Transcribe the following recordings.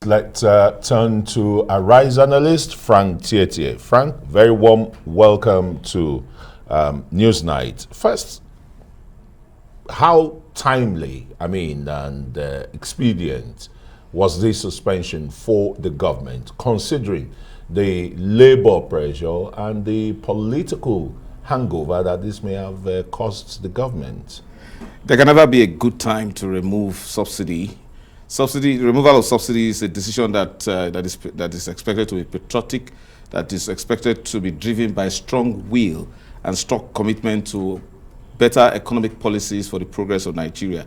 let's turn to Arise analyst Frank Tietie. Frank, very warm welcome to Newsnight. First, how timely, and expedient was this suspension for the government, considering the labor pressure and the political hangover that this may have caused the government? There can never be a good time to remove subsidy. Removal of subsidy is a decision that is expected to be patriotic, that is expected to be driven by strong will and strong commitment to better economic policies for the progress of Nigeria.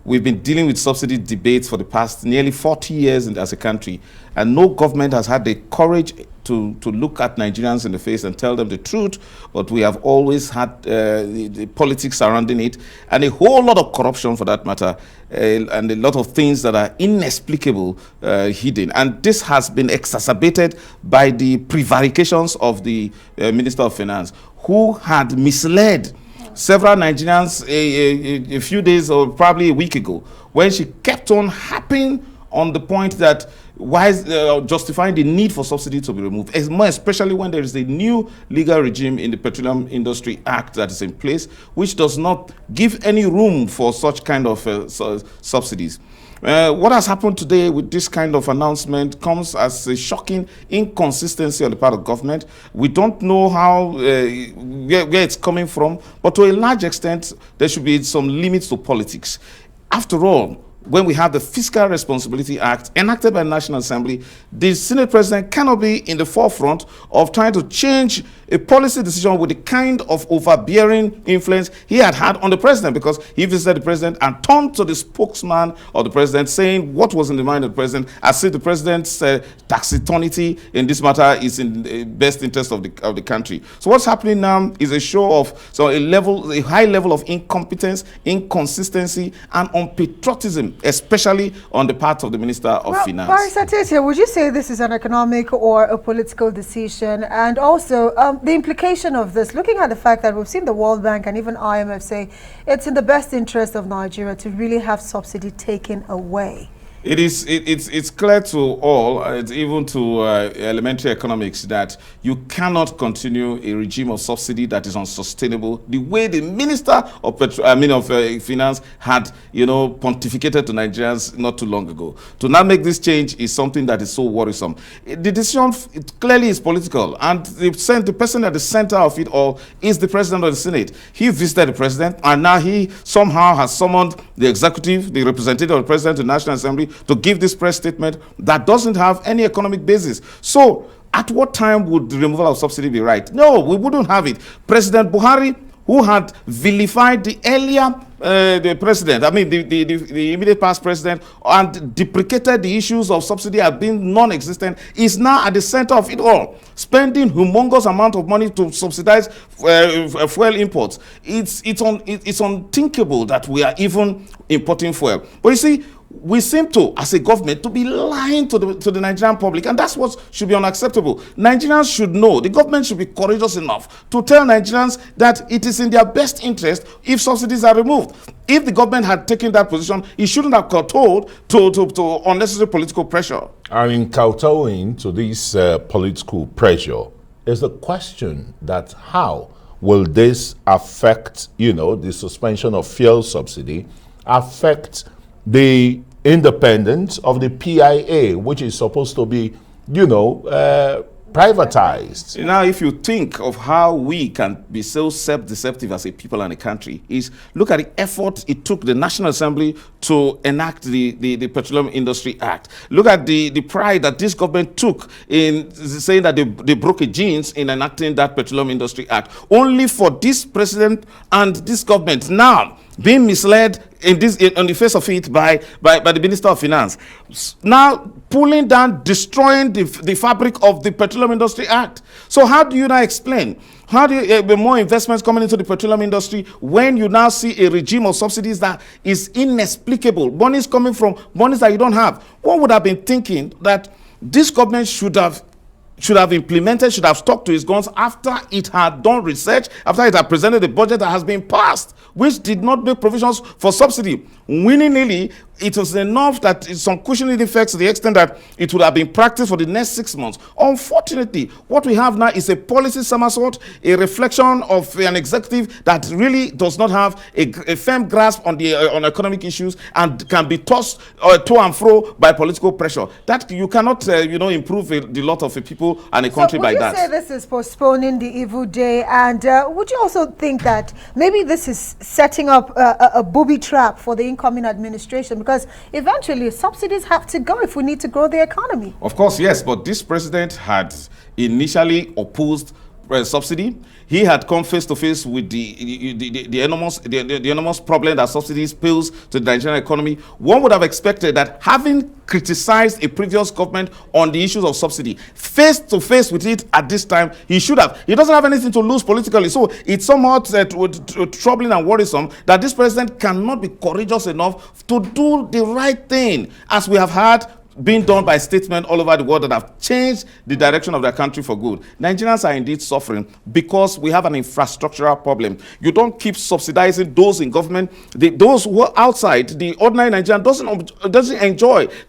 We've been dealing with subsidy debates for the past nearly 40 years as a country, and no government has had the courage to look at Nigerians in the face and tell them the truth, but we have always had the politics surrounding it, and a whole lot of corruption for that matter, and a lot of things that are inexplicable hidden. And this has been exacerbated by the prevarications of the Minister of Finance, who had misled several Nigerians a few days or probably a week ago, when she kept on harping on the point that justifying the need for subsidy to be removed, especially when there is a new legal regime in the Petroleum Industry Act that is in place, which does not give any room for such kind of subsidies. What has happened today with this kind of announcement comes as a shocking inconsistency on the part of government. We don't know how where it's coming from, but to a large extent, there should be some limits to politics. After all, when we have the Fiscal Responsibility Act enacted by the National Assembly, the Senate President cannot be in the forefront of trying to change a policy decision with the kind of overbearing influence he had on the president, because he visited the president and turned to the spokesman of the president, saying what was in the mind of the president, as if the president's taciturnity in this matter is in the best interest of the country. So what's happening now is a show of a high level of incompetence, inconsistency, and unpatriotism, especially on the part of the Minister of Finance. Barrister Tietie, would you say this is an economic or a political decision? And also, the implication of this, looking at the fact that we've seen the World Bank and even IMF say it's in the best interest of Nigeria to really have subsidy taken away. It's clear to all, even to elementary economics, that you cannot continue a regime of subsidy that is unsustainable. The way the Minister of Finance had, pontificated to Nigerians not too long ago. To not make this change is something that is so worrisome. The decision clearly is political, and the person at the center of it all is the President of the Senate. He visited the President, and now he somehow has summoned the executive, the representative of the President to the National Assembly, to give this press statement that doesn't have any economic basis. So at what time would the removal of subsidy be right? No, we wouldn't have it. President Buhari, who had vilified the earlier the president, the immediate past president, and deprecated the issues of subsidy as being non-existent, is now at the center of it all, spending humongous amount of money to subsidize fuel imports. It's unthinkable that we are even importing fuel. But you see, we seem to, as a government, to be lying to the Nigerian public, and that's what should be unacceptable. Nigerians should know, the government should be courageous enough to tell Nigerians that it is in their best interest if subsidies are removed. If the government had taken that position, it shouldn't have kowtowed to unnecessary political pressure. Kowtowing to this political pressure is the question that how will this affect, the suspension of fuel subsidy, affect the independence of the PIA, which is supposed to be, privatized. Now, if you think of how we can be so self-deceptive as a people and a country, is look at the effort it took the National Assembly to enact the Petroleum Industry Act. Look at the pride that this government took in saying that they broke a jeans in enacting that Petroleum Industry Act, only for this president and this government now being misled on the face of it by the Minister of Finance, now pulling down, destroying the fabric of the Petroleum Industry Act. So how do you now explain? How do you more investments coming into the petroleum industry when you now see a regime of subsidies that is inexplicable? Monies coming from monies that you don't have. One would have been thinking that this government should have implemented, should have stuck to his guns after it had done research, after it had presented a budget that has been passed, which did not make provisions for subsidy. Willy-nilly, it was enough that some cushioning effects to the extent that it would have been practiced for the next 6 months. Unfortunately, what we have now is a policy somersault, a reflection of an executive that really does not have a firm grasp on the on economic issues and can be tossed to and fro by political pressure. That you cannot, improve the lot of people and a country by that. Would you say this is postponing the evil day? And would you also think that maybe this is setting up a booby trap for the incoming administration? Because eventually subsidies have to go if we need to grow the economy. Of course, yes, but this president had initially opposed subsidy. He had come face to face with the enormous problem that subsidies pose to the Nigerian economy. One would have expected that, having criticized a previous government on the issues of subsidy, face to face with it at this time, he should have. He doesn't have anything to lose politically, so it's somewhat troubling and worrisome that this president cannot be courageous enough to do the right thing, as we have had being done by statesmen all over the world that have changed the direction of their country for good. Nigerians are indeed suffering because we have an infrastructural problem. You don't keep subsidizing those in government. Those who are outside, the ordinary Nigerian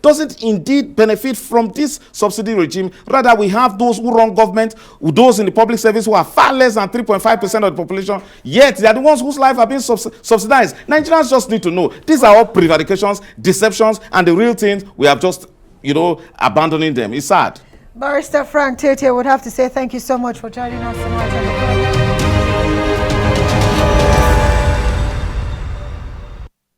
doesn't indeed benefit from this subsidy regime. Rather, we have those who run government, those in the public service who are far less than 3.5% of the population, yet they are the ones whose life are being subsidized. Nigerians just need to know these are all prevarications, deceptions, and the real things we have just abandoning them. It's sad. Barrister Frank Tietie, I would have to say thank you so much for joining us tonight on the program.